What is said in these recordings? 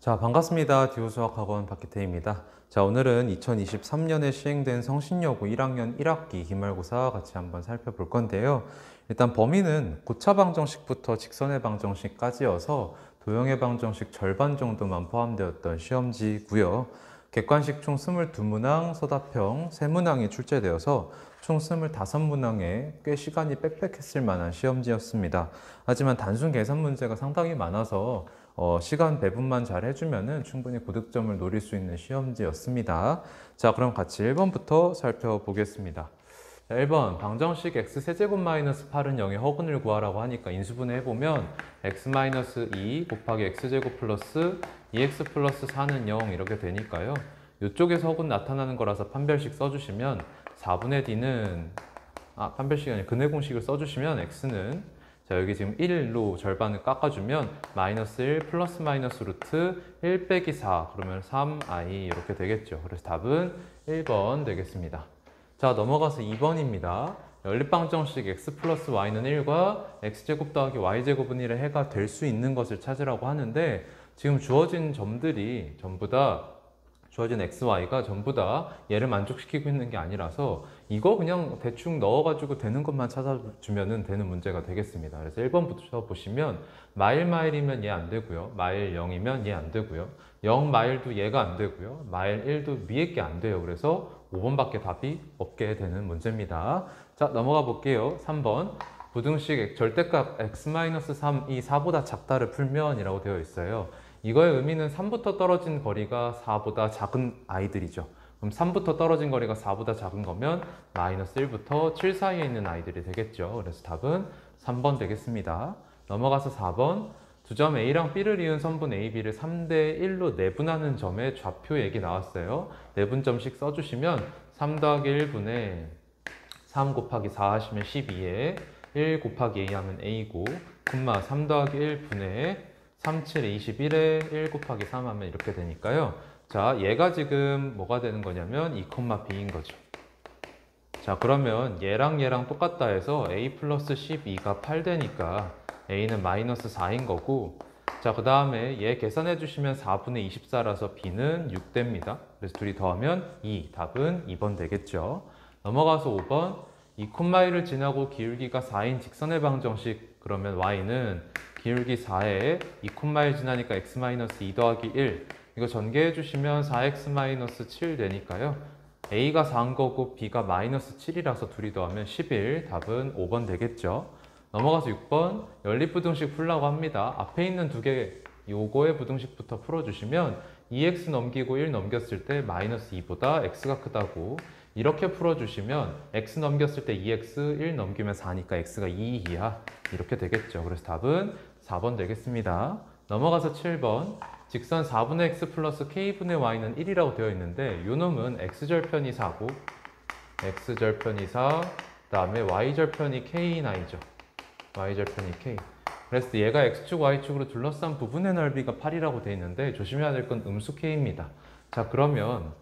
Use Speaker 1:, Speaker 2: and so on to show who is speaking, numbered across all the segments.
Speaker 1: 자, 반갑습니다. 듀오수학학원 박기태입니다. 자, 오늘은 2023년에 시행된 성신여고 1학년 1학기 기말고사 같이 한번 살펴볼 건데요. 일단 범위는 고차 방정식부터 직선의 방정식까지여서 도형의 방정식 절반 정도만 포함되었던 시험지고요. 객관식 총 22문항, 서답형 3문항이 출제되어서 총 25문항에 꽤 시간이 빽빽했을 만한 시험지였습니다. 하지만 단순 계산 문제가 상당히 많아서 시간 배분만 잘 해주면 충분히 고득점을 노릴 수 있는 시험지였습니다. 자, 그럼 같이 1번부터 살펴보겠습니다. 자, 1번 방정식 x세제곱 마이너스 8은 0의 허근을 구하라고 하니까 인수분해 해보면 x-2 곱하기 x제곱 플러스 2x 플러스 4는 0 이렇게 되니까요. 이쪽에서 허근 나타나는 거라서 판별식 써주시면 4분의 d는 판별식이 아니라 근해 공식을 써주시면 x는 자, 여기 지금 1로 절반을 깎아주면 마이너스 1 플러스 마이너스 루트 1 빼기 4 그러면 3i 이렇게 되겠죠. 그래서 답은 1번 되겠습니다. 자, 넘어가서 2번입니다. 연립방정식 x 플러스 y는 1과 x제곱 더하기 y제곱은 1의 해가 될 수 있는 것을 찾으라고 하는데 지금 주어진 점들이 전부 다 주어진 x, y가 전부 다 얘를 만족시키고 있는 게 아니라서 이거 그냥 대충 넣어가지고 되는 것만 찾아주면 되는 문제가 되겠습니다. 그래서 1번부터 보시면 마일 마일이면 얘 안 되고요. 마일 0이면 얘 안 되고요. 0 마일도 얘가 안 되고요. 마일 1도 위에 게 안 돼요. 그래서 5번밖에 답이 없게 되는 문제입니다. 자, 넘어가 볼게요. 3번 부등식 절대값 x-3이 4보다 작다를 풀면 이라고 되어 있어요. 이거의 의미는 3부터 떨어진 거리가 4보다 작은 아이들이죠. 그럼 3부터 떨어진 거리가 4보다 작은 거면 마이너스 1부터 7 사이에 있는 아이들이 되겠죠. 그래서 답은 3번 되겠습니다. 넘어가서 4번 두 점 A랑 B를 이은 선분 AB를 3대 1로 내분하는 점의 좌표 얘기 나왔어요. 내분점식 써주시면 3 더하기 1분의 3 곱하기 4 하시면 12에 1 곱하기 A 하면 A고 3 더하기 1분의 3, 7, 21에 1 곱하기 3 하면 이렇게 되니까요. 자, 얘가 지금 뭐가 되는 거냐면 2, B인 거죠. 자, 그러면 얘랑 똑같다 해서 A 플러스 12가 8 되니까 A는 마이너스 4인 거고 자, 그 다음에 얘 계산해 주시면 4분의 24라서 B는 6 됩니다. 그래서 둘이 더하면 2, 답은 2번 되겠죠. 넘어가서 5번 2,1을 지나고 기울기가 4인 직선의 방정식 그러면 Y는 기울기 4에 2,1 지나니까 x-2 더하기 1 이거 전개해 주시면 4x-7 되니까요. A가 4인 거고 B가 마이너스 7이라서 둘이 더하면 11 답은 5번 되겠죠. 넘어가서 6번 연립부등식 풀라고 합니다. 앞에 있는 두 개 요거의 부등식부터 풀어주시면 2x 넘기고 1 넘겼을 때 마이너스 2보다 x가 크다고 이렇게 풀어주시면 x 넘겼을 때 2x, 1 넘기면 4니까 x가 2 이하 이렇게 되겠죠. 그래서 답은 4번 되겠습니다. 넘어가서 7번 직선 4분의 x 플러스 k분의 y는 1이라고 되어 있는데 요 놈은 x절편이 4고 x절편이 4, 그 다음에 y절편이 k이죠. y절편이 k. 그래서 얘가 x축, y축으로 둘러싼 부분의 넓이가 8이라고 되어 있는데 조심해야 될 건 음수 k입니다. 자, 그러면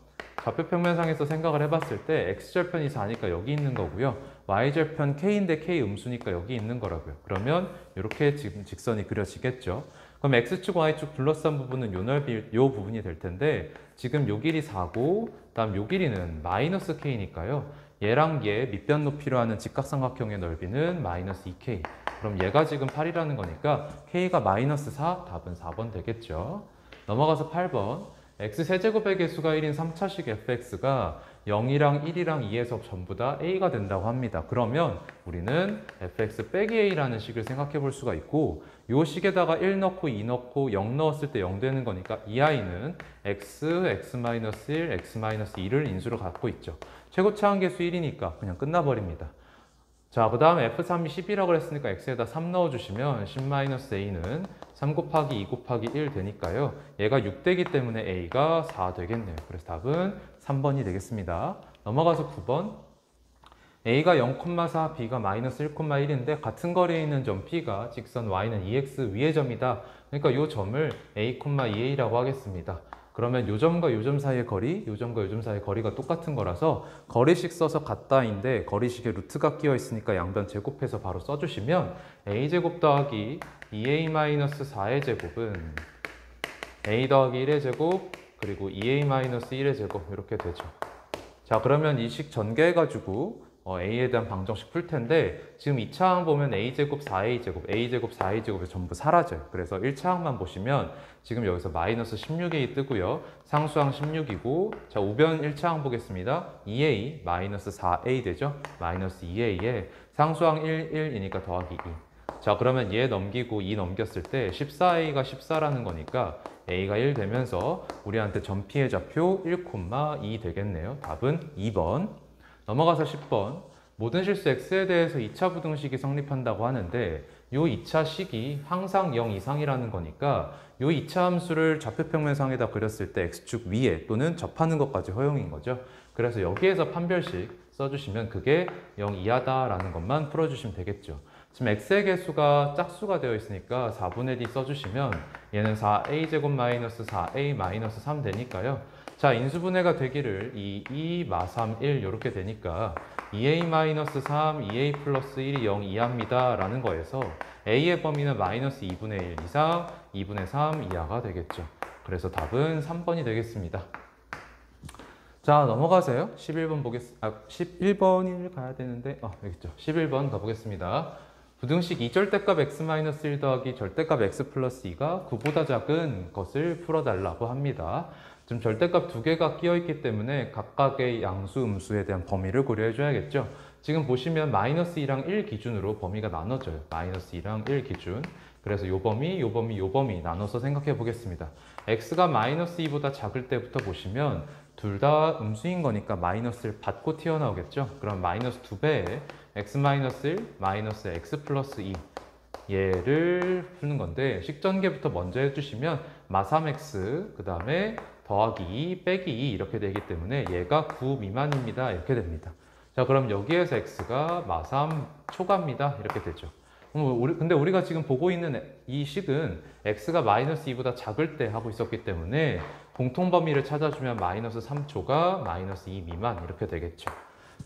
Speaker 1: 좌표평면상에서 생각을 해봤을 때 x절편이 4니까 여기 있는 거고요. y절편 k인데 k 음수니까 여기 있는 거라고요. 그러면 이렇게 지금 직선이 그려지겠죠. 그럼 x축, y축 둘러싼 부분은 요 넓이, 요 부분이 될 텐데 지금 요 길이 4고 그다음 요 길이는 마이너스 k니까요. 얘랑 얘 밑변 높이로 하는 직각삼각형의 넓이는 마이너스 2k. 그럼 얘가 지금 8이라는 거니까 k가 마이너스 4, 답은 4번 되겠죠. 넘어가서 8번. x세제곱의 개수가 1인 3차식 fx가 0이랑 1이랑 2에서 전부 다 a가 된다고 합니다. 그러면 우리는 fx 빼기 a라는 식을 생각해 볼 수가 있고 이 식에다가 1 넣고 2 넣고 0 넣었을 때 0 되는 거니까 이 i는 x, x-1, x-2를 인수로 갖고 있죠. 최고 차항계수 1이니까 그냥 끝나버립니다. 자, 그 다음에 f3이 10이라고 했으니까 x에다 3 넣어주시면 10-a는 3 곱하기 2 곱하기 1 되니까요. 얘가 6 되기 때문에 a가 4 되겠네요. 그래서 답은 3번이 되겠습니다. 넘어가서 9번. a가 0,4, b가 마이너스 1,1인데 같은 거리에 있는 점 p가 직선 y는 2x 위의 점이다. 그러니까 이 점을 a,2a라고 하겠습니다. 그러면 요 점과 요 점 사이의 거리, 요 점과 요 점 사이의 거리가 똑같은 거라서 거리식 써서 같다인데 거리식에 루트가 끼어 있으니까 양변 제곱해서 바로 써주시면 a제곱 더하기 2a-4의 제곱은 a 더하기 1의 제곱 그리고 2a-1의 제곱 이렇게 되죠. 자, 그러면 이 식 전개해가지고 a에 대한 방정식 풀 텐데 지금 2차 항 보면 a제곱 4a제곱, a제곱 4a제곱이 전부 사라져요. 그래서 1차 항만 보시면 지금 여기서 마이너스 16a 뜨고요. 상수항 16이고 자, 우변 1차 항 보겠습니다. 2a 마이너스 4a 되죠. 마이너스 2a에 상수항 1, 1이니까 더하기 2. 자, 그러면 얘 넘기고 2 넘겼을 때 14a가 14라는 거니까 a가 1 되면서 우리한테 전피의 좌표 1,2 되겠네요. 답은 2번. 넘어가서 10번. 모든 실수 x에 대해서 2차 부등식이 성립한다고 하는데 이 2차 식이 항상 0 이상이라는 거니까 이 2차 함수를 좌표평면상에다 그렸을 때 x축 위에 또는 접하는 것까지 허용인 거죠. 그래서 여기에서 판별식 써주시면 그게 0 이하다라는 것만 풀어주시면 되겠죠. 지금 x의 개수가 짝수가 되어 있으니까 4분의 d 써주시면 얘는 4a제곱 마이너스 4a 마이너스 3 되니까요. 자, 인수분해가 되기를 2 마 3, 1 이렇게 되니까 2a 마이너스 3, 2a 플러스 1이 0 이하입니다 라는 거에서 a의 범위는 마이너스 2분의 1 이상 2분의 3 이하가 되겠죠. 그래서 답은 3번이 되겠습니다. 자, 넘어가세요. 11번 11번을 가야 되는데 여기 있죠. 11번 가보겠습니다. 부등식 2절대값 x-1 더하기 절대값 x 플러스 2가 9보다 작은 것을 풀어달라고 합니다. 지금 절대값 두 개가 끼어 있기 때문에 각각의 양수, 음수에 대한 범위를 고려해 줘야겠죠. 지금 보시면 마이너스 2랑 1 기준으로 범위가 나눠져요. 마이너스 2랑 1 기준. 그래서 요 범위, 요 범위, 요 범위 나눠서 생각해 보겠습니다. x가 마이너스 2보다 작을 때부터 보시면 둘 다 음수인 거니까 마이너스를 받고 튀어나오겠죠. 그럼 마이너스 2배에 x-1 마이너스 x 플러스 2 얘를 푸는 건데 식전개부터 먼저 해주시면 마3x 그 다음에 더하기 2 빼기 2 이렇게 되기 때문에 얘가 9 미만입니다. 이렇게 됩니다. 자, 그럼 여기에서 x가 마3 초과입니다. 이렇게 되죠. 근데 우리가 지금 보고 있는 이 식은 x가 마이너스 2보다 작을 때 하고 있었기 때문에 공통범위를 찾아주면 마이너스 3초가 마이너스 2 미만 이렇게 되겠죠.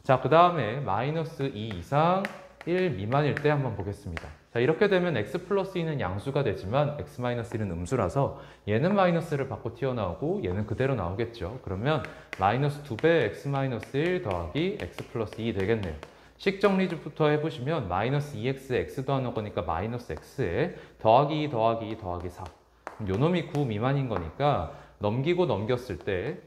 Speaker 1: 자, 그 다음에 마이너스 2 이상 1 미만일 때 한번 보겠습니다. 자, 이렇게 되면 x 플러스 2는 양수가 되지만 x-1은 음수라서 얘는 마이너스를 받고 튀어나오고 얘는 그대로 나오겠죠. 그러면 마이너스 2배 x-1 더하기 x 플러스 2 되겠네요. 식 정리부터 해보시면 마이너스 2x, x 더하는 거니까 마이너스 x에 더하기 2 더하기 2 더하기 4. 요 놈이 9 미만인 거니까 넘기고 넘겼을 때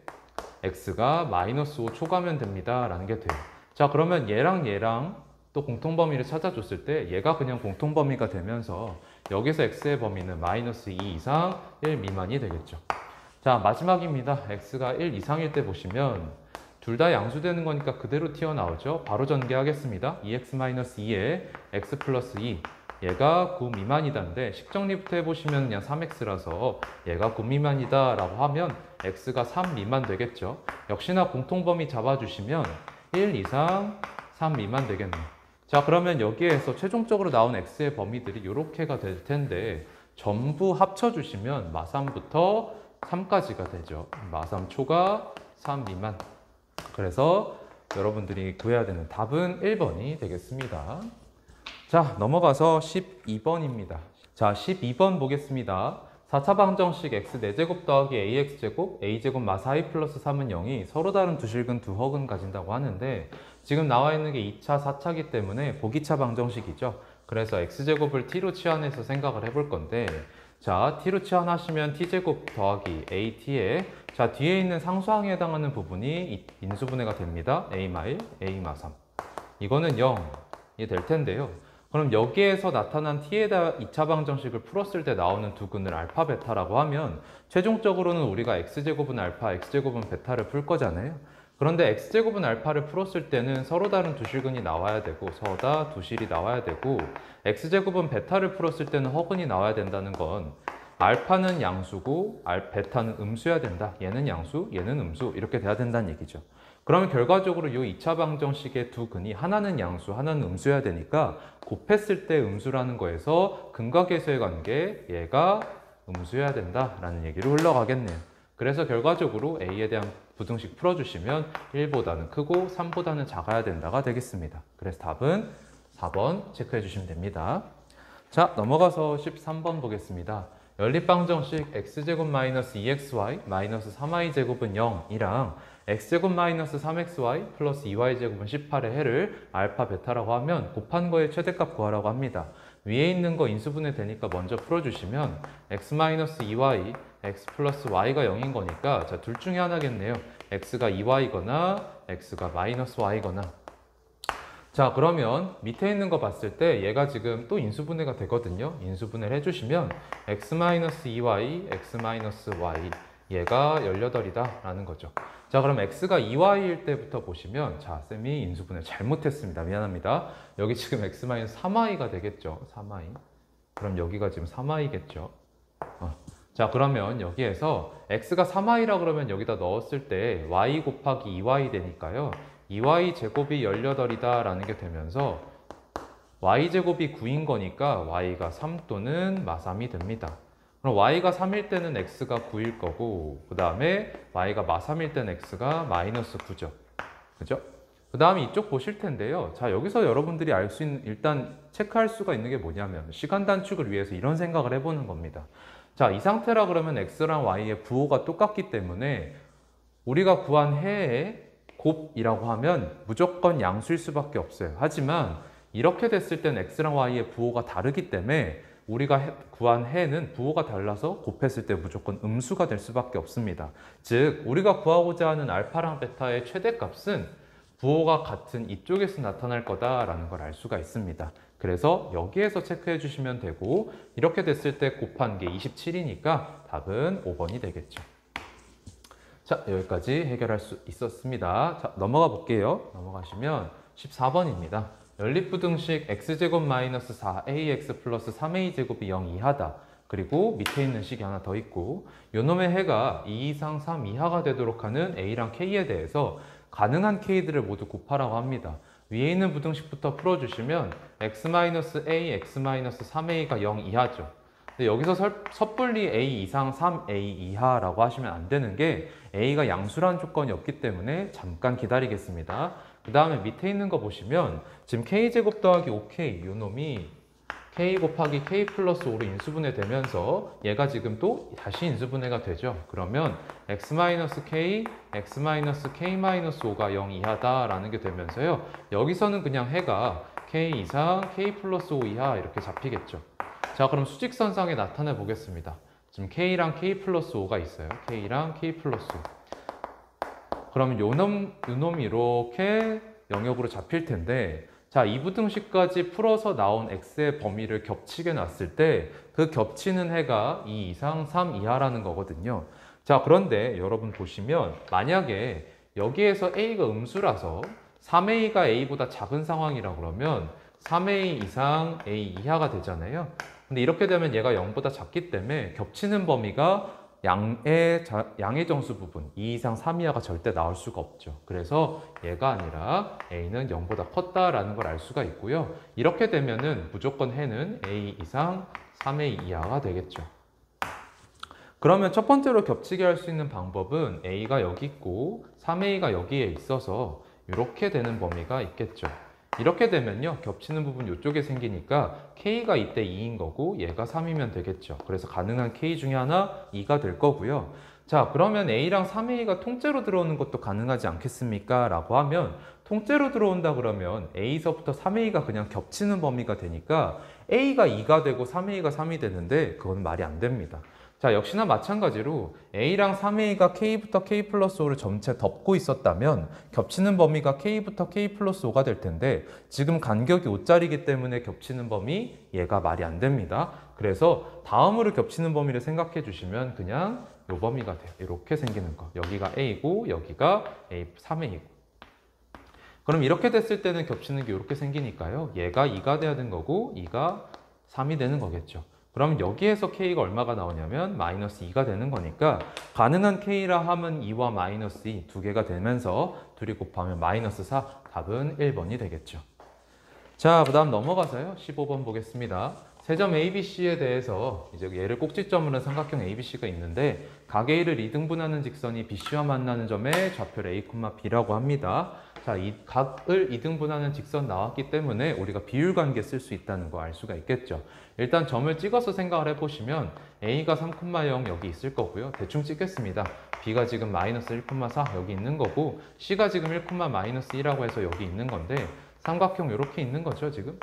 Speaker 1: x가 마이너스 5 초과면 됩니다 라는 게 돼요. 자, 그러면 얘랑 또 공통범위를 찾아줬을 때 얘가 그냥 공통범위가 되면서 여기서 x의 범위는 마이너스 2 이상 1 미만이 되겠죠. 자, 마지막입니다. x가 1 이상일 때 보시면 둘 다 양수되는 거니까 그대로 튀어나오죠. 바로 전개하겠습니다. 2x-2에 x 플러스 2 얘가 9 미만이다인데 식정리부터 해보시면 그냥 3x라서 얘가 9 미만이다 라고 하면 x가 3 미만 되겠죠. 역시나 공통범위 잡아주시면 1 이상 3 미만 되겠네요. 자, 그러면 여기에서 최종적으로 나온 x의 범위들이 이렇게가 될 텐데 전부 합쳐주시면 마3부터 3까지가 되죠. 마3 초과 3 미만. 그래서 여러분들이 구해야 되는 답은 1번이 되겠습니다. 자, 넘어가서 12번입니다. 자, 12번 보겠습니다. 4차 방정식 x 4제곱 더하기 ax제곱, a제곱 마 4a 플러스 3은 0이 서로 다른 두 실근 두 헉은 가진다고 하는데 지금 나와 있는 게 2차, 4차기 때문에 보기차 방정식이죠. 그래서 x제곱을 t로 치환해서 생각을 해볼 건데 자, t로 치환하시면 t제곱 더하기 at에 자, 뒤에 있는 상수항에 해당하는 부분이 인수분해가 됩니다. a-1, a-3 이거는 0이 될 텐데요. 그럼 여기에서 나타난 t에다 2차 방정식을 풀었을 때 나오는 두 근을 알파, 베타라고 하면 최종적으로는 우리가 x제곱은 알파, x제곱은 베타를 풀 거잖아요. 그런데 x제곱은 알파를 풀었을 때는 서로 다른 두 실근이 나와야 되고 서다 두 실이 나와야 되고 x제곱은 베타를 풀었을 때는 허근이 나와야 된다는 건 알파는 양수고 베타는 음수여야 된다. 얘는 양수, 얘는 음수 이렇게 돼야 된다는 얘기죠. 그러면 결과적으로 이 2차 방정식의 두 근이 하나는 양수, 하나는 음수여야 되니까 곱했을 때 음수라는 거에서 근과 계수의 관계 얘가 음수여야 된다라는 얘기로 흘러가겠네요. 그래서 결과적으로 A에 대한 부등식 풀어주시면 1보다는 크고 3보다는 작아야 된다가 되겠습니다. 그래서 답은 4번 체크해 주시면 됩니다. 자, 넘어가서 13번 보겠습니다. 연립방정식 x제곱 마이너스 2xy 마이너스 3y제곱은 0이랑 x제곱 마이너스 3xy 플러스 2y제곱은 18의 해를 알파, 베타라고 하면 곱한 거의 최대값 구하라고 합니다. 위에 있는 거 인수분해 되니까 먼저 풀어주시면 x 마이너스 2y, x 플러스 y가 0인 거니까 자, 둘 중에 하나겠네요. x가 2y거나 x가 마이너스 y거나. 자, 그러면 밑에 있는 거 봤을 때 얘가 지금 또 인수분해가 되거든요. 인수분해를 해주시면 x-2y, x-y 얘가 18이다 라는 거죠. 자, 그럼 x가 2y일 때부터 보시면 자, 쌤이 인수분해 잘못했습니다. 미안합니다. 여기 지금 x-3y가 되겠죠. 3y. 그럼 여기가 지금 3y겠죠. 자, 그러면 여기에서 x가 3y라 그러면 여기다 넣었을 때 y 곱하기 2y 되니까요. 2y 제곱이 18이다 라는 게 되면서 y 제곱이 9인 거니까 y가 3 또는 마3이 됩니다. 그럼 y가 3일 때는 x가 9일 거고 그 다음에 y가 마3일 때는 x가 마이너스 9죠. 그죠? 그 다음에 이쪽 보실 텐데요. 자, 여기서 여러분들이 알 수 있는, 일단 체크할 수가 있는 게 뭐냐면 시간 단축을 위해서 이런 생각을 해보는 겁니다. 자, 이 상태라 그러면 x랑 y의 부호가 똑같기 때문에 우리가 구한 해의 곱이라고 하면 무조건 양수일 수밖에 없어요. 하지만 이렇게 됐을 땐 x랑 y의 부호가 다르기 때문에 우리가 구한 해는 부호가 달라서 곱했을 때 무조건 음수가 될 수밖에 없습니다. 즉 우리가 구하고자 하는 알파랑 베타의 최대값은 부호가 같은 이쪽에서 나타날 거다라는 걸 알 수가 있습니다. 그래서 여기에서 체크해 주시면 되고 이렇게 됐을 때 곱한 게 27이니까 답은 5번이 되겠죠. 자, 여기까지 해결할 수 있었습니다. 자, 넘어가 볼게요. 넘어가시면 14번입니다. 연립부등식 x제곱 마이너스 4ax 플러스 3a제곱이 0 이하다. 그리고 밑에 있는 식이 하나 더 있고 요놈의 해가 2 이상 3 이하가 되도록 하는 a랑 k에 대해서 가능한 k들을 모두 곱하라고 합니다. 위에 있는 부등식부터 풀어주시면 x-a, x-3a가 0 이하죠. 근데 여기서 섣불리 a 이상 3a 이하라고 하시면 안 되는 게 a가 양수라는 조건이 없기 때문에 잠깐 기다리겠습니다. 그 다음에 밑에 있는 거 보시면 지금 k제곱 더하기 5k 요 놈이 k 곱하기 k 플러스 5로 인수분해 되면서 얘가 지금 또 다시 인수분해가 되죠. 그러면 x-k, x-k-5가 0 이하다라는 게 되면서요. 여기서는 그냥 해가 k 이상 k 플러스 5 이하 이렇게 잡히겠죠. 자, 그럼 수직선상에 나타내 보겠습니다. 지금 k랑 k 플러스 5가 있어요. k랑 k 플러스 5. 그러면 요놈이 이렇게 영역으로 잡힐 텐데 자, 이 부등식까지 풀어서 나온 x의 범위를 겹치게 놨을 때 그 겹치는 해가 2 이상 3 이하라는 거거든요. 자, 그런데 여러분 보시면 만약에 여기에서 a가 음수라서 3a가 a보다 작은 상황이라 그러면 3a 이상 a 이하가 되잖아요. 근데 이렇게 되면 얘가 0보다 작기 때문에 겹치는 범위가 양의 정수 부분 2 이상 3 이하가 절대 나올 수가 없죠. 그래서 얘가 아니라 a는 0보다 컸다라는 걸 알 수가 있고요. 이렇게 되면은 무조건 해는 a 이상 3a 이하가 되겠죠. 그러면 첫 번째로 겹치게 할 수 있는 방법은 a가 여기 있고 3a가 여기에 있어서 이렇게 되는 범위가 있겠죠. 이렇게 되면요, 겹치는 부분 이쪽에 생기니까 k가 이때 2인 거고 얘가 3이면 되겠죠. 그래서 가능한 k 중에 하나 2가 될 거고요. 자, 그러면 a랑 3a가 통째로 들어오는 것도 가능하지 않겠습니까? 라고 하면 통째로 들어온다 그러면 a서부터 3a가 그냥 겹치는 범위가 되니까 a가 2가 되고 3a가 3이 되는데 그건 말이 안 됩니다. 자, 역시나 마찬가지로 a랑 3a가 k부터 k 플러스 5를 전체 덮고 있었다면 겹치는 범위가 k부터 k 플러스 5가 될 텐데 지금 간격이 5짜리이기 때문에 겹치는 범위 얘가 말이 안 됩니다. 그래서 다음으로 겹치는 범위를 생각해 주시면 그냥 요 범위가 돼요. 이렇게 생기는 거. 여기가 a고 여기가 a 3a고. 그럼 이렇게 됐을 때는 겹치는 게 이렇게 생기니까요. 얘가 2가 돼야 되는 거고 2가 3이 되는 거겠죠. 그럼 여기에서 k가 얼마가 나오냐면 마이너스 2가 되는 거니까 가능한 k라 함은 2와 마이너스 2 두 개가 되면서 둘이 곱하면 마이너스 4 답은 1번이 되겠죠. 자, 그 다음 넘어가서요 15번 보겠습니다. 세 점 ABC에 대해서 이제 얘를 꼭지점으로 한 삼각형 ABC가 있는데 각 A를 이등분하는 직선이 BC와 만나는 점의 좌표를 A, B라고 합니다. 자, 이 각을 이등분하는 직선 나왔기 때문에 우리가 비율관계 쓸 수 있다는 거 알 수가 있겠죠. 일단 점을 찍어서 생각을 해보시면 A가 3,0 여기 있을 거고요. 대충 찍겠습니다. B가 지금 마이너스 1,4 여기 있는 거고 C가 지금 1,-1이라고 해서 여기 있는 건데 삼각형 이렇게 있는 거죠, 지금.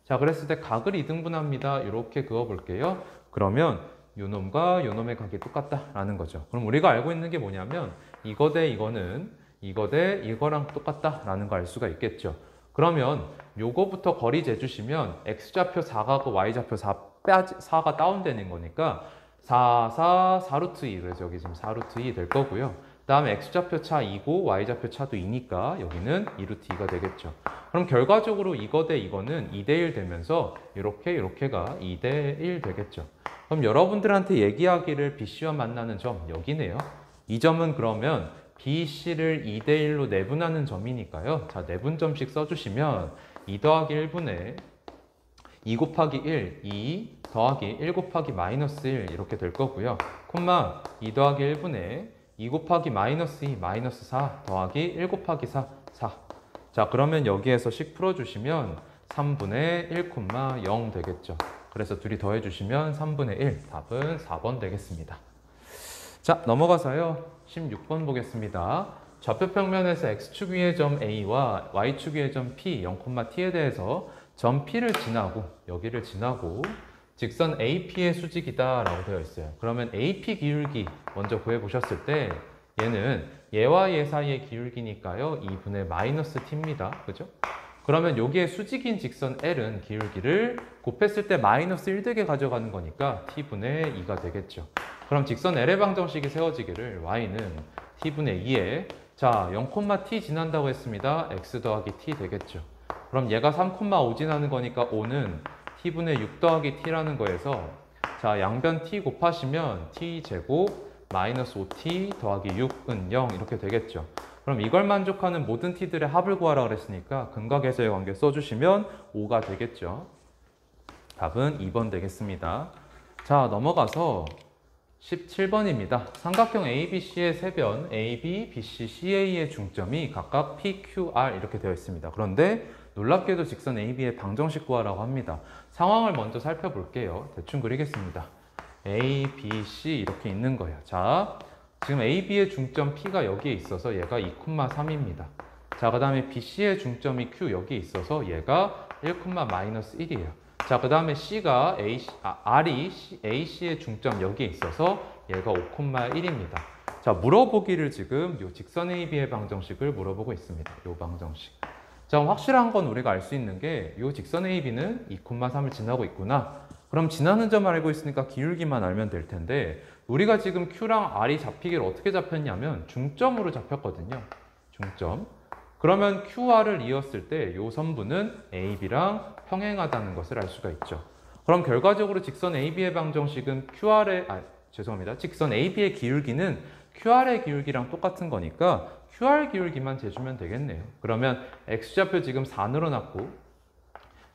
Speaker 1: 자, 그랬을 때 각을 이등분합니다. 이렇게 그어볼게요. 그러면 요 놈과 요 놈의 각이 똑같다라는 거죠. 그럼 우리가 알고 있는 게 뭐냐면 이거 대 이거는 이거 대 이거랑 똑같다라는 거 알 수가 있겠죠. 그러면 요거부터 거리 재주시면 x좌표 4가고 y좌표 4가 다운되는 거니까 4루트 2, 그래서 여기 지금 4루트 2 될 거고요. 그 다음에 x좌표 차 2고 y좌표 차도 2니까 여기는 2루트 2가 되겠죠. 그럼 결과적으로 이거 대 이거는 2대1 되면서 이렇게가 2대1 되겠죠. 그럼 여러분들한테 얘기하기를 BC와 만나는 점 여기네요. 이 점은 그러면 BC를 2대1로 내분하는 점이니까요. 자, 내분점씩 써주시면 2 더하기 1분의 2 곱하기 1, 2 더하기 1 곱하기 마이너스 1 이렇게 될 거고요. 콤마 2 더하기 1분의 2 곱하기 마이너스 2, 마이너스 4 더하기 1 곱하기 4, 4. 자, 그러면 여기에서 식 풀어주시면 3분의 1,0 되겠죠. 그래서 둘이 더해주시면 3분의 1, 답은 4번 되겠습니다. 자, 넘어가서요. 16번 보겠습니다. 좌표 평면에서 x축 위의 점 A와 y축 위의 점 P, 0,t에 대해서 점 P를 지나고 여기를 지나고 직선 AP의 수직이다 라고 되어 있어요. 그러면 AP 기울기 먼저 구해보셨을 때 얘는 얘와 얘 사이의 기울기니까요. 2분의 마이너스 t입니다. 그죠? 그러면 여기에 수직인 직선 L은 기울기를 곱했을 때 마이너스 1되게 가져가는 거니까 t분의 2가 되겠죠. 그럼 직선 L의 방정식이 세워지기를 y는 t분의 2에 자 0,t 지난다고 했습니다. x 더하기 t 되겠죠. 그럼 얘가 3,5 지나는 거니까 5는 t분의 6 더하기 t라는 거에서 자 양변 t 곱하시면 t제곱 마이너스 5t 더하기 6은 0 이렇게 되겠죠. 그럼 이걸 만족하는 모든 t들의 합을 구하라 그랬으니까 근각에서의 관계 써주시면 5가 되겠죠. 답은 2번 되겠습니다. 자, 넘어가서 17번입니다. 삼각형 ABC의 세변 AB, BC, CA의 중점이 각각 P, Q, R 이렇게 되어 있습니다. 그런데 놀랍게도 직선 AB의 방정식 구하라고 합니다. 상황을 먼저 살펴볼게요. 대충 그리겠습니다. A, B, C 이렇게 있는 거예요. 자, 지금 AB의 중점 P가 여기에 있어서 얘가 2,3입니다. 자, 그 다음에 BC의 중점이 Q 여기에 있어서 얘가 1,-1이에요. 자, 그 다음에 C가 R이 AC의 중점 여기에 있어서 얘가 5,1입니다. 자, 물어보기를 지금 요 직선 AB의 방정식을 물어보고 있습니다. 요 방정식. 자, 확실한 건 우리가 알 수 있는 게 요 직선 AB는 2,3을 지나고 있구나. 그럼 지나는 점을 알고 있으니까 기울기만 알면 될 텐데 우리가 지금 Q랑 R이 잡히기를 어떻게 잡혔냐면 중점으로 잡혔거든요. 중점. 그러면 QR을 이었을 때 이 선부는 AB랑 평행하다는 것을 알 수가 있죠. 그럼 결과적으로 직선 AB의 방정식은 직선 AB의 기울기는 QR의 기울기랑 똑같은 거니까 QR 기울기만 재주면 되겠네요. 그러면 X좌표 지금 4 늘어났고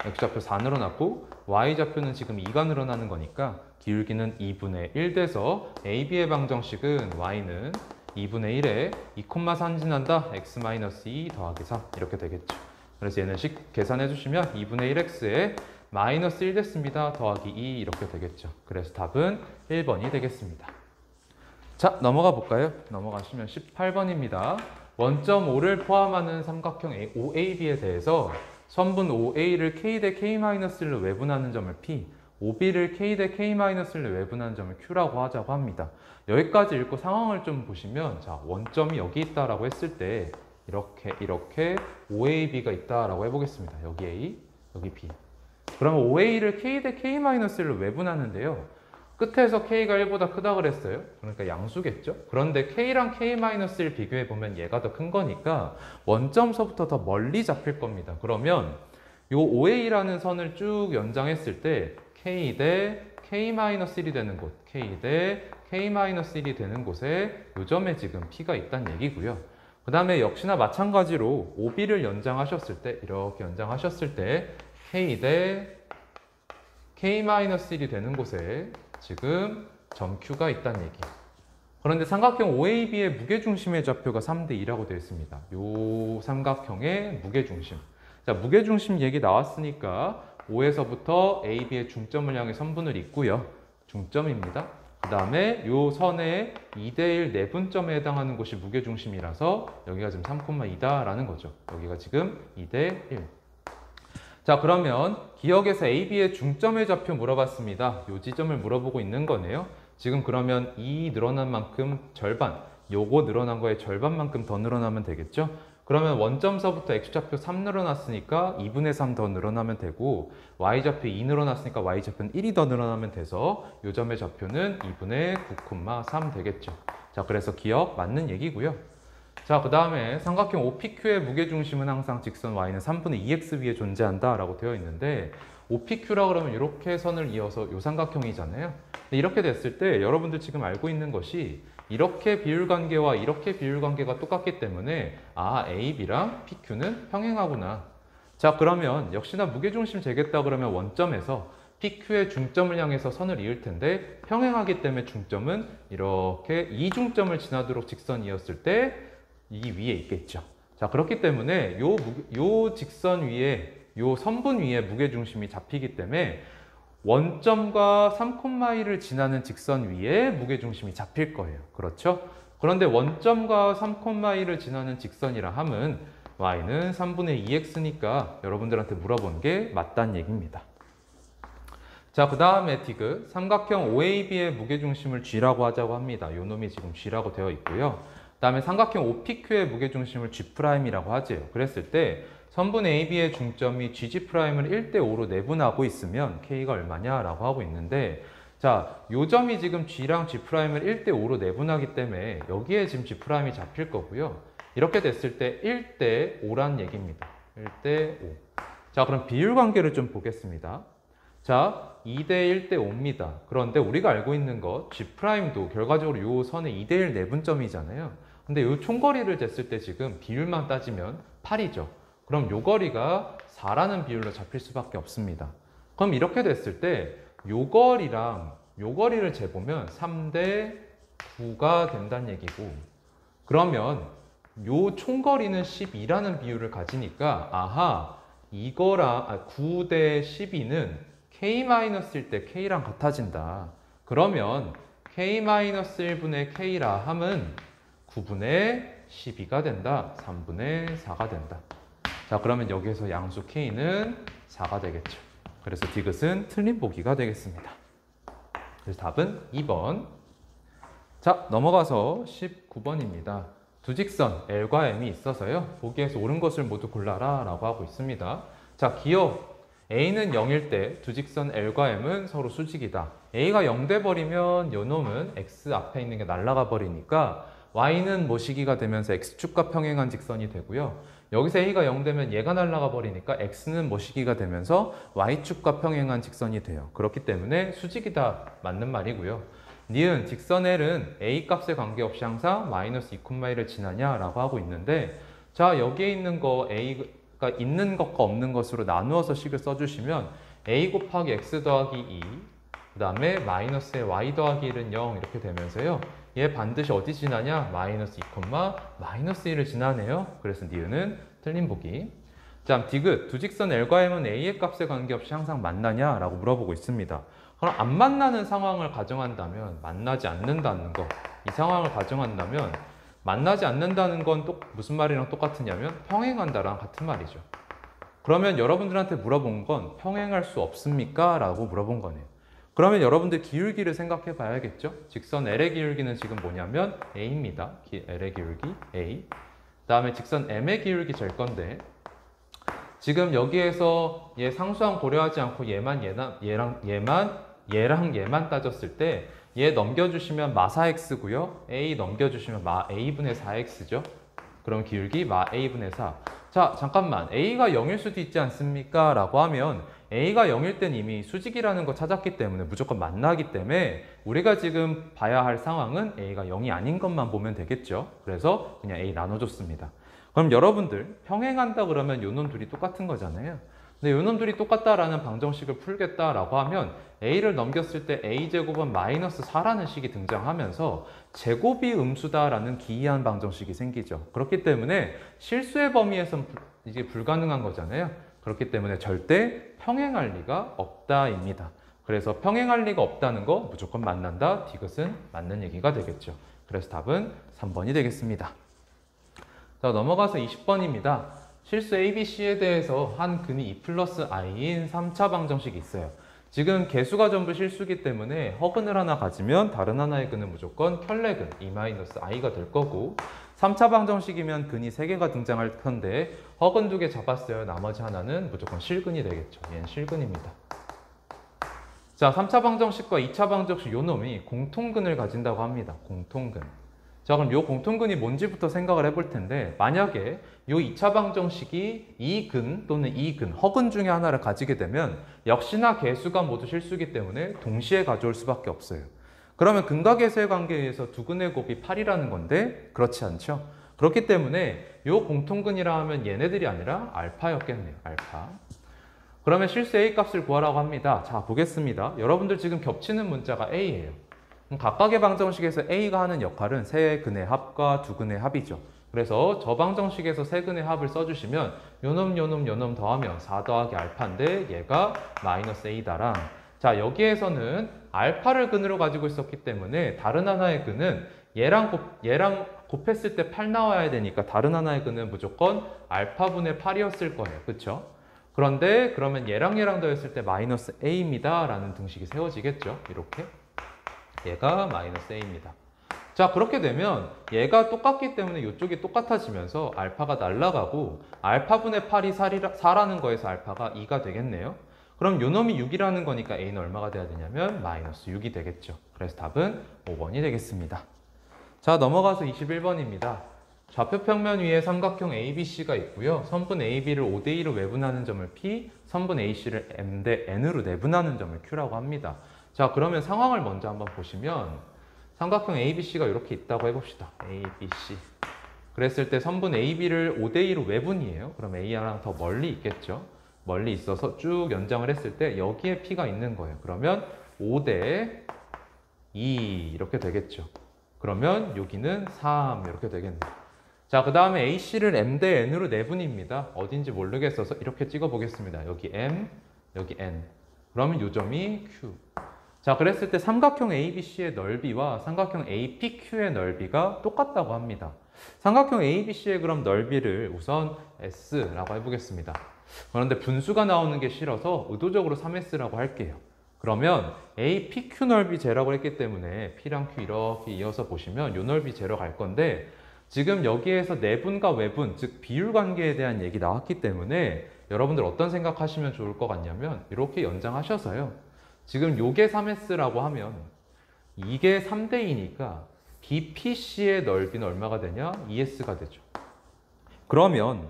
Speaker 1: X좌표 4 늘어났고 Y좌표는 지금 2가 늘어나는 거니까 기울기는 2분의 1 돼서 AB의 방정식은 Y는 2분의 1에 2,3 지난다 x-2 더하기 4 이렇게 되겠죠. 그래서 얘는 식 계산해 주시면 2분의 1x에 마이너스 1 됐습니다. 더하기 2 이렇게 되겠죠. 그래서 답은 1번이 되겠습니다. 자, 넘어가 볼까요? 넘어가시면 18번입니다. 원점 O를 포함하는 삼각형 OAB에 대해서 선분 OA를 K 대 K-1로 외분하는 점을 P, OB를 K 대 K-1로 외분하는 점을 Q라고 하자고 합니다. 여기까지 읽고 상황을 좀 보시면 자, 원점이 여기 있다라고 했을 때 이렇게 OAB가 있다라고 해보겠습니다. 여기 A, 여기 B. 그러면 OA를 K 대 K-1로 외분하는데요. 끝에서 K가 1보다 크다 그랬어요. 그러니까 양수겠죠. 그런데 K랑 K-1을 비교해보면 얘가 더 큰 거니까 원점서부터 더 멀리 잡힐 겁니다. 그러면 이 OA라는 선을 쭉 연장했을 때 K 대 K-1이 되는 곳, K 대 K-1이 되는 곳에 이 점에 지금 P가 있다는 얘기고요. 그 다음에 역시나 마찬가지로 OB를 연장하셨을 때 이렇게 연장하셨을 때 K 대 K-1이 되는 곳에 지금 점 Q가 있다는 얘기. 그런데 삼각형 OAB의 무게중심의 좌표가 3대 2라고 되어 있습니다. 요 삼각형의 무게중심. 자, 무게중심 얘기 나왔으니까 O에서부터 AB의 중점을 향해 선분을 잇고요. 중점입니다. 그 다음에 요 선의 2대1 내분점에 해당하는 곳이 무게중심이라서 여기가 지금 3,2다라는 거죠. 여기가 지금 2대1. 자, 그러면 기억에서 AB의 중점의 좌표 물어봤습니다. 요 지점을 물어보고 있는 거네요. 지금 그러면 이 늘어난 만큼 절반, 요거 늘어난 거의 절반만큼 더 늘어나면 되겠죠? 그러면 원점서부터 X좌표 3 늘어났으니까 2분의 3 더 늘어나면 되고 Y좌표 2 늘어났으니까 Y좌표는 1이 더 늘어나면 돼서 요 점의 좌표는 2분의 9,3 되겠죠. 자, 그래서 기억 맞는 얘기고요. 자, 그 다음에 삼각형 OPQ의 무게중심은 항상 직선 Y는 3분의 2x 위에 존재한다 라고 되어 있는데 OPQ라 그러면 이렇게 선을 이어서 요 삼각형이잖아요. 이렇게 됐을 때 여러분들 지금 알고 있는 것이 이렇게 비율관계와 이렇게 비율관계가 똑같기 때문에 아, AB랑 PQ는 평행하구나. 자, 그러면 역시나 무게중심 재겠다 그러면 원점에서 PQ의 중점을 향해서 선을 이을 텐데 평행하기 때문에 중점은 이렇게 이중점을 지나도록 직선이었을 때 이 위에 있겠죠. 자, 그렇기 때문에 요 직선 위에 요 선분 위에 무게중심이 잡히기 때문에 원점과 3,2를 지나는 직선 위에 무게중심이 잡힐 거예요. 그렇죠? 그런데 원점과 3,2를 지나는 직선이라 함은 y는 3분의 2x니까 여러분들한테 물어본 게 맞다는 얘기입니다. 자, 그 다음에 디귿 삼각형 OAB의 무게중심을 g라고 하자고 합니다. 요 놈이 지금 g라고 되어 있고요. 그 다음에 삼각형 OPQ의 무게중심을 G'이라고 하죠. 그랬을 때 선분 AB의 중점이 GG'을 1대5로 내분하고 있으면 K가 얼마냐라고 하고 있는데 자, 요 점이 지금 G랑 G'을 1대5로 내분하기 때문에 여기에 지금 G'이 잡힐 거고요. 이렇게 됐을 때 1대5란 얘기입니다. 1대5. 자, 그럼 비율관계를 좀 보겠습니다. 자, 2대 1대5입니다. 그런데 우리가 알고 있는 것 G'도 결과적으로 요 선의 2대1 내분점이잖아요. 근데 요 총거리를 쟀을 때 지금 비율만 따지면 8이죠. 그럼 요 거리가 4라는 비율로 잡힐 수밖에 없습니다. 그럼 이렇게 됐을 때 요 거리랑 요 거리를 재보면 3대 9가 된다는 얘기고 그러면 요 총거리는 12라는 비율을 가지니까 아하 이거랑 9대 12는 K-1일 때 K랑 같아진다. 그러면 K-1분의 K라 함은 9분의 12가 된다. 3분의 4가 된다. 자, 그러면 여기에서 양수 K는 4가 되겠죠. 그래서 디귿은 틀린 보기가 되겠습니다. 그래서 답은 2번. 자, 넘어가서 19번입니다. 두 직선 L과 M이 있어서요. 보기에서 옳은 것을 모두 골라라 라고 하고 있습니다. 자, 기억 A는 0일 때 두 직선 L과 M은 서로 수직이다. A가 0 돼버리면 요 놈은 X 앞에 있는 게 날아가 버리니까 Y는 모시기가 되면서 X축과 평행한 직선이 되고요. 여기서 A가 0 되면 얘가 날아가 버리니까 X는 모시기가 되면서 Y축과 평행한 직선이 돼요. 그렇기 때문에 수직이다 맞는 말이고요. 니은 직선 L은 A 값에 관계없이 항상 마이너스 2,1을 지나냐 라고 하고 있는데 자, 여기에 있는 거 A가 있는 것과 없는 것으로 나누어서 식을 써주시면 A 곱하기 X 더하기 2 그 다음에 마이너스에 Y 더하기 1은 0 이렇게 되면서요. 얘 반드시 어디 지나냐? 마이너스 2, 마이너스 1을 지나네요. 그래서 니은은 틀린 보기. 자, 디귿 두 직선 L과 M은 A의 값에 관계없이 항상 만나냐? 라고 물어보고 있습니다. 그럼 안 만나는 상황을 가정한다면 만나지 않는다는 거. 이 상황을 가정한다면 만나지 않는다는 건 또 무슨 말이랑 똑같으냐면 평행한다랑 같은 말이죠. 그러면 여러분들한테 물어본 건 평행할 수 없습니까? 라고 물어본 거네요. 그러면 여러분들 기울기를 생각해 봐야겠죠? 직선 L의 기울기는 지금 뭐냐면 A입니다. L의 기울기 A. 그 다음에 직선 M의 기울기 잴 건데 지금 여기에서 얘 상수항 고려하지 않고 얘랑 따졌을 때 얘 넘겨주시면 마 4x고요. A 넘겨주시면 마 A분의 4x죠. 그럼 기울기 마 A분의 4. 자, 잠깐만. A가 0일 수도 있지 않습니까? 라고 하면 A가 0일 땐 이미 수직이라는 거 찾았기 때문에 무조건 만나기 때문에 우리가 지금 봐야 할 상황은 A가 0이 아닌 것만 보면 되겠죠. 그래서 그냥 A 나눠줬습니다. 그럼 여러분들 평행한다 그러면 요 놈 둘이 똑같은 거잖아요. 근데 요놈들이 똑같다라는 방정식을 풀겠다라고 하면 a를 넘겼을 때 a제곱은 마이너스 4라는 식이 등장하면서 제곱이 음수다라는 기이한 방정식이 생기죠. 그렇기 때문에 실수의 범위에선 이게 불가능한 거잖아요. 그렇기 때문에 절대 평행할 리가 없다입니다. 그래서 평행할 리가 없다는 거 무조건 만난다. 디귿은 맞는 얘기가 되겠죠. 그래서 답은 3번이 되겠습니다. 자, 넘어가서 20번입니다. 실수 ABC에 대해서 한 근이 2 플러스 i인 3차 방정식이 있어요. 지금 개수가 전부 실수기 때문에 허근을 하나 가지면 다른 하나의 근은 무조건 켤레근 2-i가 될 거고 3차 방정식이면 근이 3개가 등장할 텐데 허근 2개 잡았어요. 나머지 하나는 무조건 실근이 되겠죠. 얘는 실근입니다. 자, 3차 방정식과 2차 방정식 요 놈이 공통근을 가진다고 합니다. 공통근. 자, 그럼 요 공통근이 뭔지부터 생각을 해볼 텐데 만약에 요 2차 방정식이 이 근 또는 이 근, 허근 중에 하나를 가지게 되면 역시나 개수가 모두 실수이기 때문에 동시에 가져올 수밖에 없어요. 그러면 근과 개수의 관계에 의해서 두 근의 곱이 8이라는 건데 그렇지 않죠? 그렇기 때문에 요 공통근이라 하면 얘네들이 아니라 알파였겠네요. 알파. 그러면 실수 A 값을 구하라고 합니다. 자, 보겠습니다. 여러분들 지금 겹치는 문자가 A예요. 각각의 방정식에서 A가 하는 역할은 세 근의 합과 두 근의 합이죠. 그래서 저 방정식에서 세 근의 합을 써주시면 요놈 더하면 4 더하기 알파인데 얘가 마이너스 A다랑 자, 여기에서는 알파를 근으로 가지고 있었기 때문에 다른 하나의 근은 얘랑 곱했을 때 8 나와야 되니까 다른 하나의 근은 무조건 알파분의 8이었을 거예요. 그쵸? 그런데 그러면 얘랑 더했을 때 마이너스 A입니다 라는 등식이 세워지겠죠. 이렇게. 얘가 마이너스 A입니다. 자, 그렇게 되면 얘가 똑같기 때문에 이쪽이 똑같아지면서 알파가 날아가고 알파분의 8이 4라는 거에서 알파가 2가 되겠네요. 그럼 요 놈이 6이라는 거니까 A는 얼마가 돼야 되냐면 마이너스 6이 되겠죠. 그래서 답은 5번이 되겠습니다. 자, 넘어가서 21번입니다. 좌표 평면 위에 삼각형 ABC가 있고요. 선분 AB를 5대2로 외분하는 점을 P, 선분 AC를 M 대 N으로 내분하는 점을 Q라고 합니다. 자, 그러면 상황을 먼저 한번 보시면 삼각형 ABC가 이렇게 있다고 해봅시다. ABC. 그랬을 때 선분 AB를 5대2로 외분이에요. 그럼 A랑 더 멀리 있겠죠. 멀리 있어서 쭉 연장을 했을 때 여기에 P가 있는 거예요. 그러면 5대 2 이렇게 되겠죠. 그러면 여기는 3 이렇게 되겠네요. 자, 그 다음에 AC를 M 대 N으로 내분입니다. 어딘지 모르겠어서 이렇게 찍어 보겠습니다. 여기 M, 여기 N. 그러면 요 점이 Q. 자, 그랬을 때 삼각형 ABC의 넓이와 삼각형 APQ의 넓이가 똑같다고 합니다. 삼각형 ABC의 그럼 넓이를 우선 S라고 해보겠습니다. 그런데 분수가 나오는 게 싫어서 의도적으로 3S라고 할게요. 그러면 APQ 넓이 제라고 했기 때문에 P랑 Q 이렇게 이어서 보시면 요 넓이 제로 갈 건데 지금 여기에서 내분과 외분, 즉 비율 관계에 대한 얘기 나왔기 때문에 여러분들 어떤 생각하시면 좋을 것 같냐면 이렇게 연장하셔서요. 지금 요게 3S라고 하면 이게 3대2니까 BPC의 넓이는 얼마가 되냐? 2S가 되죠. 그러면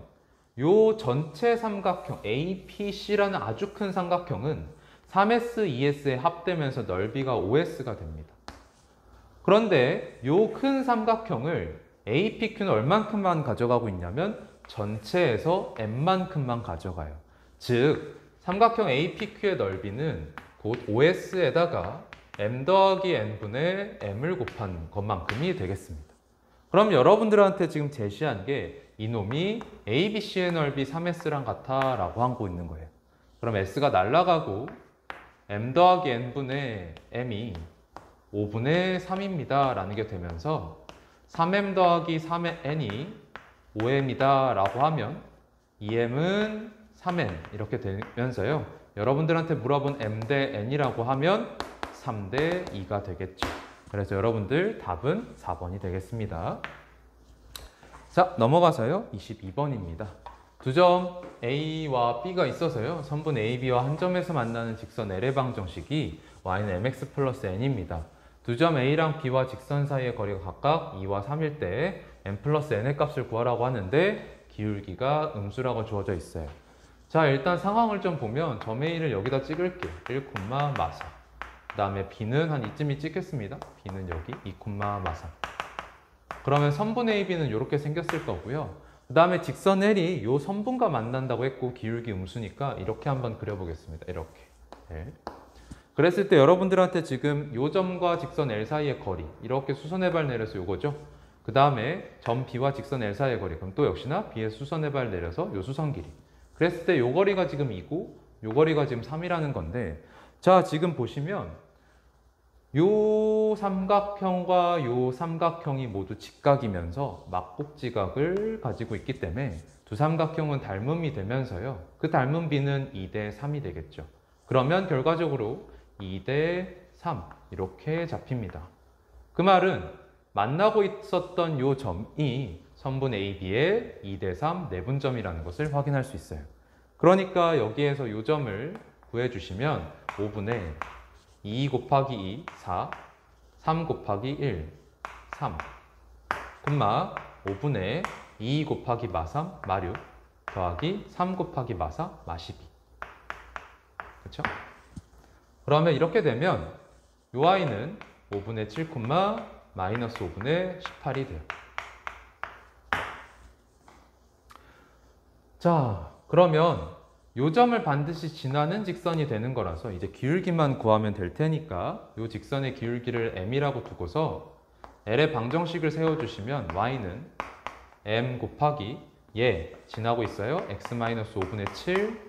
Speaker 1: 요 전체 삼각형 APC라는 아주 큰 삼각형은 3S, 2S에 합되면서 넓이가 5S가 됩니다. 그런데 요 큰 삼각형을 APQ는 얼만큼만 가져가고 있냐면 전체에서 M만큼만 가져가요. 즉 삼각형 APQ의 넓이는 곧 OS에다가 M 더하기 N분의 M을 곱한 것만큼이 되겠습니다. 그럼 여러분들한테 지금 제시한 게 이놈이 ABC의 넓이 3S랑 같아 라고 하고 있는 거예요. 그럼 S가 날아가고 M 더하기 N분의 M이 5분의 3입니다 라는 게 되면서 3M 더하기 3의 N이 5M이다 라고 하면 2M은 3N 이렇게 되면서요. 여러분들한테 물어본 M 대 N이라고 하면 3 대 2가 되겠죠. 그래서 여러분들 답은 4번이 되겠습니다. 자, 넘어가서요. 22번입니다. 두 점 A와 B가 있어서요. 선분 AB와 한 점에서 만나는 직선 L의 방정식이 y는 mx 플러스 n입니다. 두 점 A랑 B와 직선 사이의 거리가 각각 2와 3일 때 m 플러스 n의 값을 구하라고 하는데 기울기가 음수라고 주어져 있어요. 자, 일단 상황을 좀 보면 점 A를 여기다 찍을게요. 1, 마사. 그 다음에 B는 한 이쯤이 찍겠습니다. B는 여기 2, 마사. 그러면 선분 AB는 이렇게 생겼을 거고요. 그 다음에 직선 L이 요 선분과 만난다고 했고 기울기 음수니까 이렇게 한번 그려보겠습니다. 이렇게. L. 그랬을 때 여러분들한테 지금 요 점과 직선 L 사이의 거리 이렇게 수선의 발 내려서 요거죠. 그 다음에 점 B와 직선 L 사이의 거리 그럼 또 역시나 B의 수선의 발 내려서 요 수선 길이. 그랬을 때 요 거리가 지금 2고 요 거리가 지금 3이라는 건데 자 지금 보시면 요 삼각형과 요 삼각형이 모두 직각이면서 막북지각을 가지고 있기 때문에 두 삼각형은 닮음이 되면서요. 그 닮은 비는 2대 3이 되겠죠. 그러면 결과적으로 2대 3 이렇게 잡힙니다. 그 말은 만나고 있었던 요 점이 선분 AB의 2대 3 내분점이라는 것을 확인할 수 있어요. 그러니까 여기에서 요 점을 구해주시면 5분의 2 곱하기 2, 4, 3 곱하기 1, 3, 5분의 2 곱하기 마3, 마6, 더하기 3 곱하기 마4, 마12. 그렇죠? 그러면 이렇게 되면 요 i는 5분의 7, 마이너스 5분의 18이 돼요. 자, 그러면 요 점을 반드시 지나는 직선이 되는 거라서 이제 기울기만 구하면 될 테니까 요 직선의 기울기를 m이라고 두고서 L의 방정식을 세워주시면 y는 m 곱하기 얘 지나고 있어요. x-5분의 7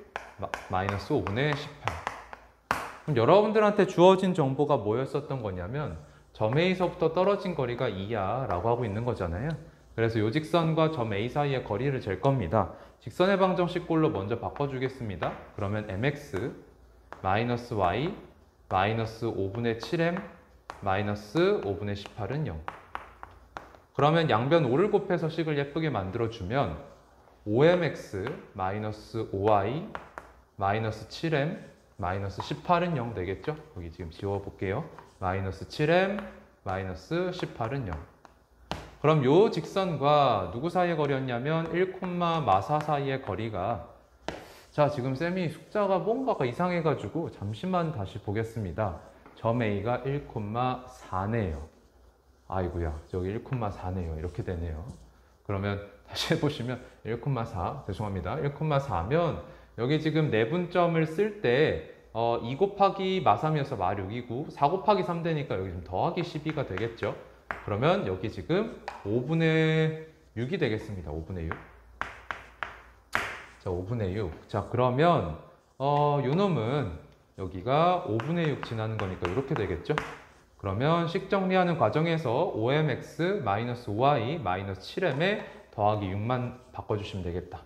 Speaker 1: 마이너스 5분의 18. 그럼 여러분들한테 주어진 정보가 뭐였었던 거냐면 점 A서부터 떨어진 거리가 2야 라고 하고 있는 거잖아요. 그래서 요 직선과 점 A 사이의 거리를 잴 겁니다. 직선의 방정식 꼴로 먼저 바꿔주겠습니다. 그러면 mx 마이너스 y 마이너스 5분의 7m 마이너스 5분의 18은 0. 그러면 양변 5를 곱해서 식을 예쁘게 만들어주면 5mx 마이너스 5y 마이너스 7m 마이너스 18은 0 되겠죠? 여기 지금 지워볼게요. 마이너스 7m 마이너스 18은 0. 그럼 요 직선과 누구 사이의 거리였냐면 1, 마4 사이의 거리가 자 지금 쌤이 숫자가 뭔가가 이상해가지고 잠시만 다시 보겠습니다. 점 A가 1,4네요. 아이고야 여기 1,4네요. 이렇게 되네요. 그러면 다시 해보시면 1,4 죄송합니다. 1,4면 여기 지금 내분점을 쓸 때 2 곱하기 마3이어서 마6이고 4 곱하기 3 되니까 여기 좀 더하기 12가 되겠죠. 그러면 여기 지금 5분의 6이 되겠습니다. 5분의 6. 자, 5분의 6. 자, 그러면 요 놈은 여기가 5분의 6 지나는 거니까 이렇게 되겠죠. 그러면 식 정리하는 과정에서 5mx 마이너스 5y 마이너스 7m에 더하기 6만 바꿔주시면 되겠다.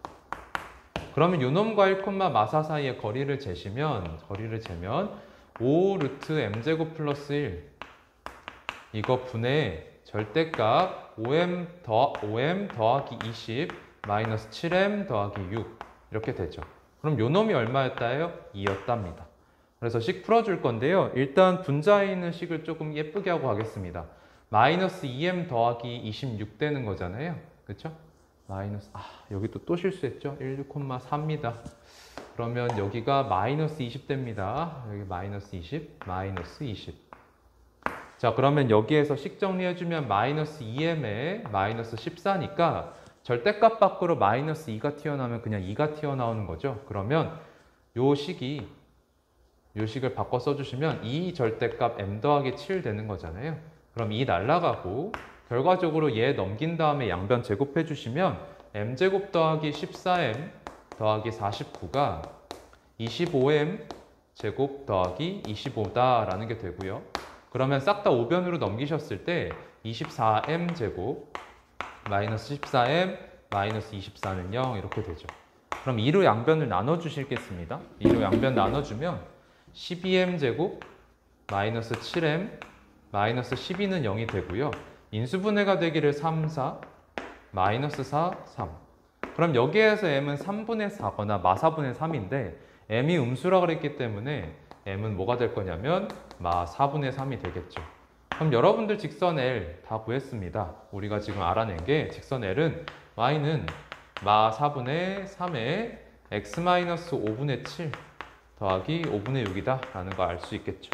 Speaker 1: 그러면 요 놈과 1, 마4 사이의 거리를 재면 5 루트 m제곱 플러스 1 이거 분의 절대값 5m 더하기 20 마이너스 7m 더하기 6 이렇게 되죠. 그럼 요 놈이 얼마였다요? 2였답니다. 그래서 식 풀어줄 건데요. 일단 분자에 있는 식을 조금 예쁘게 하고 가겠습니다. 마이너스 2m 더하기 26 되는 거잖아요. 그렇죠? 마이너스 여기 또 실수했죠? 1,4입니다. 그러면 여기가 마이너스 20 됩니다. 여기 마이너스 20, 마이너스 20. 자, 그러면 여기에서 식 정리해주면 마이너스 2m에 마이너스 14니까 절대값 밖으로 마이너스 2가 튀어나오면 그냥 2가 튀어나오는 거죠. 그러면 요 식을 바꿔 써주시면 2 절대값 m 더하기 7 되는 거잖아요. 그럼 2 날라가고 결과적으로 얘 넘긴 다음에 양변 제곱해 주시면 m제곱 더하기 14m 더하기 49가 25m 제곱 더하기 25다라는 게 되고요. 그러면 싹 다 5변으로 넘기셨을 때 24m 제곱 마이너스 14m 마이너스 24는 0 이렇게 되죠. 그럼 2로 양변을 나눠주시겠습니다. 2로 양변 나눠주면 12m 제곱 마이너스 7m 마이너스 12는 0이 되고요. 인수분해가 되기를 3, 4 마이너스 4, 3. 그럼 여기에서 m은 3분의 4거나 마4분의 3인데 m이 음수라 그랬기 때문에 m은 뭐가 될 거냐면 마4분의 3이 되겠죠. 그럼 여러분들 직선 L 다 구했습니다. 우리가 지금 알아낸 게 직선 L은 y는 마4분의 3에 x-5분의 7 더하기 5분의 6이다 라는 거 알 수 있겠죠.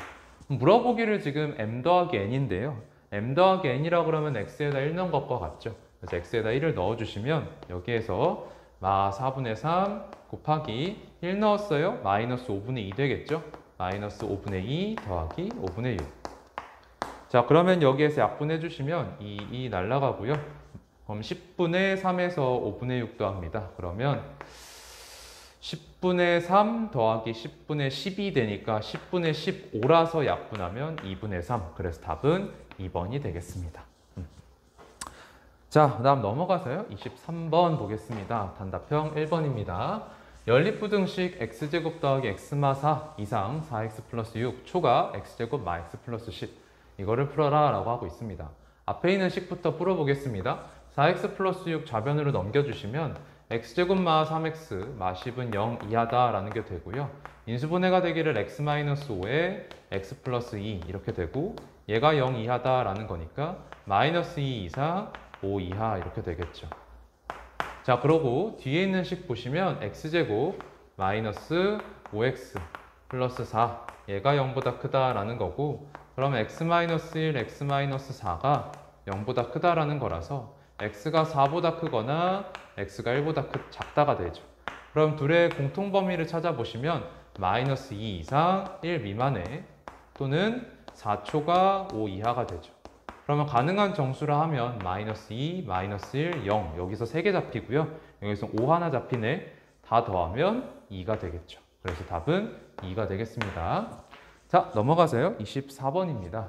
Speaker 1: 물어보기를 지금 m 더하기 n인데요. m 더하기 n이라고 그러면 x에다 1 넣은 것과 같죠. 그래서 x에다 1을 넣어주시면 여기에서 마 4분의 3 곱하기 1 넣었어요. 마이너스 5분의 2 되겠죠? 마이너스 5분의 2 더하기 5분의 6. 자, 그러면 여기에서 약분해 주시면 2 날라가고요. 그럼 10분의 3에서 5분의 6 더합니다. 그러면 10분의 3 더하기 10분의 10이 되니까 10분의 15라서 약분하면 2분의 3. 그래서 답은 2번이 되겠습니다. 자, 다음 넘어가서요. 23번 보겠습니다. 단답형 1번입니다. 연립부등식 x제곱 더하기 x마 4 이상 4x 플러스 6 초과 x제곱 마 x 플러스 10 이거를 풀어라 라고 하고 있습니다. 앞에 있는 식부터 풀어보겠습니다. 4x 플러스 6 좌변으로 넘겨주시면 x제곱 마 3x 마 10은 0 이하다 라는 게 되고요. 인수분해가 되기를 x-5에 x 플러스 2 이렇게 되고 얘가 0 이하다 라는 거니까 마이너스 2 이상 5 이하 이렇게 되겠죠. 자, 그러고 뒤에 있는 식 보시면 x제곱 마이너스 5x 플러스 4 얘가 0보다 크다라는 거고 그러면 x-1, x-4가 0보다 크다라는 거라서 x가 4보다 크거나 x가 1보다 작다가 되죠. 그럼 둘의 공통 범위를 찾아보시면 마이너스 2 이상 1 미만에 또는 4초가 5 이하가 되죠. 그러면 가능한 정수라 하면 마이너스 2, 마이너스 1, 0 여기서 3개 잡히고요. 여기서 5 하나 잡히네. 다 더하면 2가 되겠죠. 그래서 답은 2가 되겠습니다. 자, 넘어가서요. 24번입니다.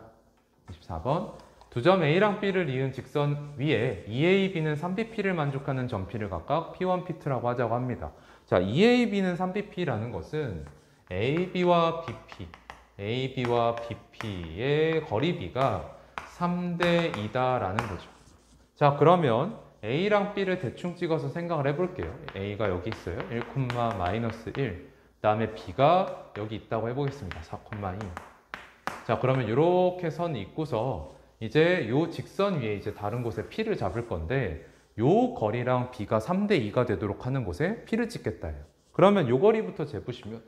Speaker 1: 24번. 두 점 A랑 B를 이은 직선 위에 2AB는 3BP를 만족하는 점P를 각각 P1, P2라고 하자고 합니다. 자, 2AB는 3BP라는 것은 AB와 BP의 거리 B가 3대 2다라는 거죠. 자, 그러면 A랑 B를 대충 찍어서 생각을 해볼게요. A가 여기 있어요. 1, 마이너스 1. 그 다음에 B가 여기 있다고 해보겠습니다. 4,2. 자, 그러면 이렇게 선 있고서 이제 요 직선 위에 이제 다른 곳에 P를 잡을 건데 요 거리랑 B가 3대 2가 되도록 하는 곳에 P를 찍겠다예요. 그러면 요 거리부터 재보시면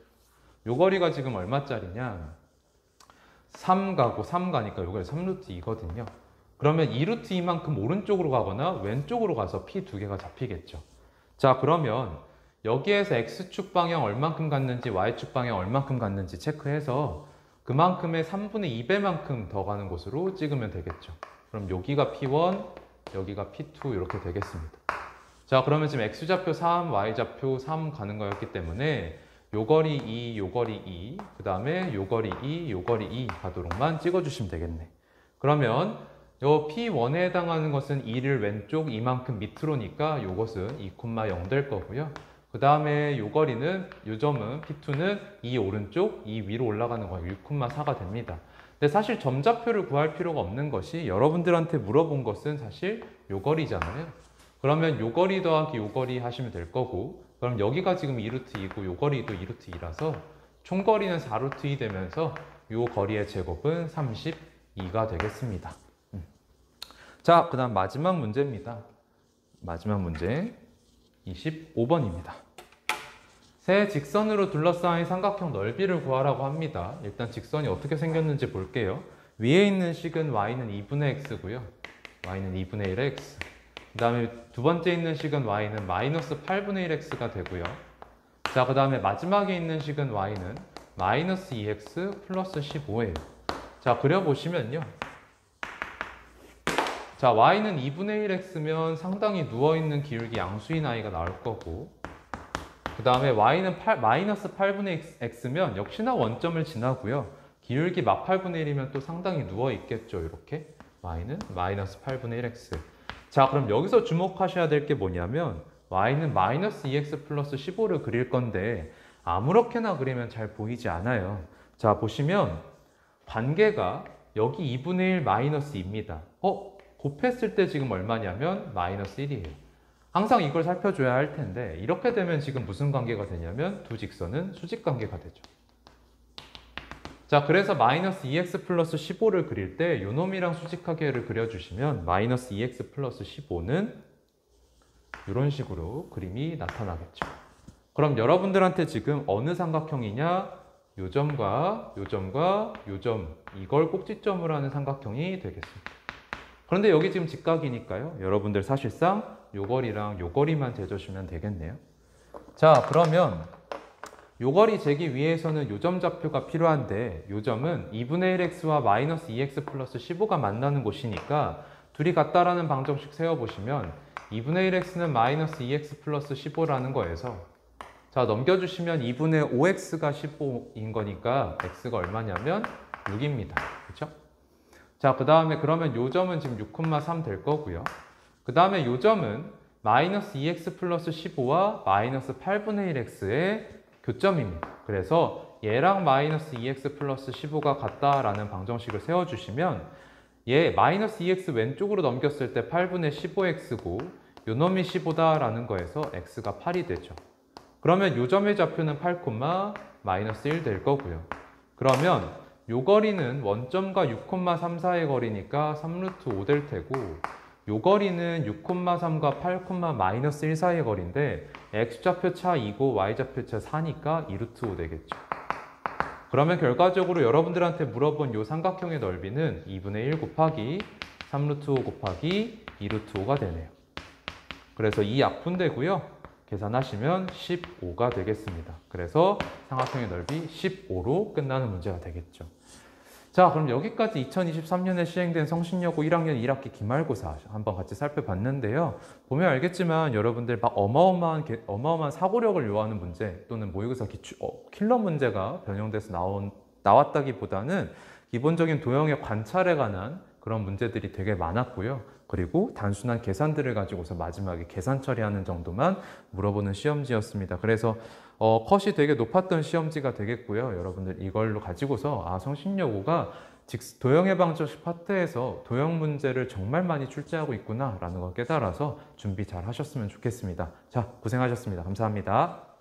Speaker 1: 요 거리가 지금 얼마짜리냐? 3 가고 3 가니까 요게 3루트 2거든요. 그러면 2루트 2만큼 오른쪽으로 가거나 왼쪽으로 가서 P 두 개가 잡히겠죠. 자, 그러면 여기에서 X축 방향 얼만큼 갔는지 Y축 방향 얼만큼 갔는지 체크해서 그만큼의 3분의 2배만큼 더 가는 곳으로 찍으면 되겠죠. 그럼 여기가 P1, 여기가 P2 이렇게 되겠습니다. 자, 그러면 지금 X좌표 3, Y좌표 3 가는 거였기 때문에 요 거리 2, 요 거리 2, 그 다음에 요 거리 2, 요 거리 2 가도록만 찍어주시면 되겠네. 그러면 요 P1에 해당하는 것은 2를 왼쪽 이만큼 밑으로니까 요것은 2,0 될 거고요. 그 다음에 요 거리는, 요 점은 P2는 2 오른쪽, 2 위로 올라가는 거 6,4가 됩니다. 근데 사실 점좌표를 구할 필요가 없는 것이 여러분들한테 물어본 것은 사실 요 거리잖아요. 그러면 요 거리 더하기 요 거리 하시면 될 거고 그럼 여기가 지금 2루트 2고 요 거리도 2루트 2라서 총거리는 4루트 2 되면서 요 거리의 제곱은 32가 되겠습니다. 자, 그 다음 마지막 문제입니다. 마지막 문제 25번입니다. 세 직선으로 둘러싸인 삼각형 넓이를 구하라고 합니다. 일단 직선이 어떻게 생겼는지 볼게요. 위에 있는 식은 y는 2분의 x고요. y는 2분의 1의 x. 그 다음에 두 번째 있는 식은 y는 마이너스 8분의 1x가 되고요. 자, 그 다음에 마지막에 있는 식은 y는 마이너스 2x 플러스 15예요. 자, 그려보시면요. 자, y는 2분의 1x면 상당히 누워있는 기울기 양수인 i가 나올 거고 그 다음에 y는 마이너스 8분의 x면 역시나 원점을 지나고요. 기울기 막 8분의 1이면 또 상당히 누워있겠죠. 이렇게 y는 마이너스 8분의 1x. 자, 그럼 여기서 주목하셔야 될 게 뭐냐면 y는 마이너스 2x 플러스 15를 그릴 건데 아무렇게나 그리면 잘 보이지 않아요. 자, 보시면 관계가 여기 2분의 1 마이너스 2입니다. 곱했을 때 지금 얼마냐면 마이너스 1이에요. 항상 이걸 살펴줘야 할 텐데 이렇게 되면 지금 무슨 관계가 되냐면 두 직선은 수직 관계가 되죠. 자, 그래서 마이너스 2x 플러스 15를 그릴 때 요 놈이랑 수직하게를 그려주시면 마이너스 2x 플러스 15는 이런 식으로 그림이 나타나겠죠. 그럼 여러분들한테 지금 어느 삼각형이냐? 요 점과 요 점과 요 점, 이걸 꼭지점으로 하는 삼각형이 되겠습니다. 그런데 여기 지금 직각이니까요. 여러분들 사실상 요거리랑 요거리만 재주시면 되겠네요. 자, 그러면 요거리 재기 위해서는 요점 좌표가 필요한데 요점은 2분의 1x와 마이너스 2x 플러스 15가 만나는 곳이니까 둘이 같다라는 방정식 세워보시면 2분의 1x는 마이너스 2x 플러스 15라는 거에서 자, 넘겨주시면 2분의 5x가 15인 거니까 x가 얼마냐면 6입니다. 그렇죠? 자, 그 다음에 그러면 요점은 지금 6,3 될 거고요. 그 다음에 요점은 마이너스 2x 플러스 15와 마이너스 8분의 1x의 교점입니다. 그래서 얘랑 마이너스 2x 플러스 15가 같다라는 방정식을 세워주시면 얘 마이너스 2x 왼쪽으로 넘겼을 때 8분의 15x고 요 놈이 15다라는 거에서 x가 8이 되죠. 그러면 요점의 좌표는 8, 마이너스 1 될 거고요. 그러면 요 거리는 원점과 6,34의 거리니까 3루트 5 될 테고 요 거리는 6,3과 8, 마이너스 1 사이의 거리인데 x좌표 차 2고 y좌표 차 4니까 2루트 5 되겠죠. 그러면 결과적으로 여러분들한테 물어본 요 삼각형의 넓이는 2분의 1 곱하기 3루트 5 곱하기 2루트 5가 되네요. 그래서 이 약분되고요. 계산하시면 15가 되겠습니다. 그래서 삼각형의 넓이 15로 끝나는 문제가 되겠죠. 자, 그럼 여기까지 2023년에 시행된 성신여고 1학년 1학기 기말고사 한번 같이 살펴봤는데요. 보면 알겠지만 여러분들 막 어마어마한 사고력을 요하는 문제 또는 모의고사 킬러 문제가 변형돼서 나왔다기보다는 기본적인 도형의 관찰에 관한 그런 문제들이 되게 많았고요. 그리고 단순한 계산들을 가지고서 마지막에 계산 처리하는 정도만 물어보는 시험지였습니다. 그래서 컷이 되게 높았던 시험지가 되겠고요. 여러분들 이걸로 가지고서 성신여고가 도형의 방정식 파트에서 도형 문제를 정말 많이 출제하고 있구나 라는 걸 깨달아서 준비 잘 하셨으면 좋겠습니다. 자, 고생하셨습니다. 감사합니다.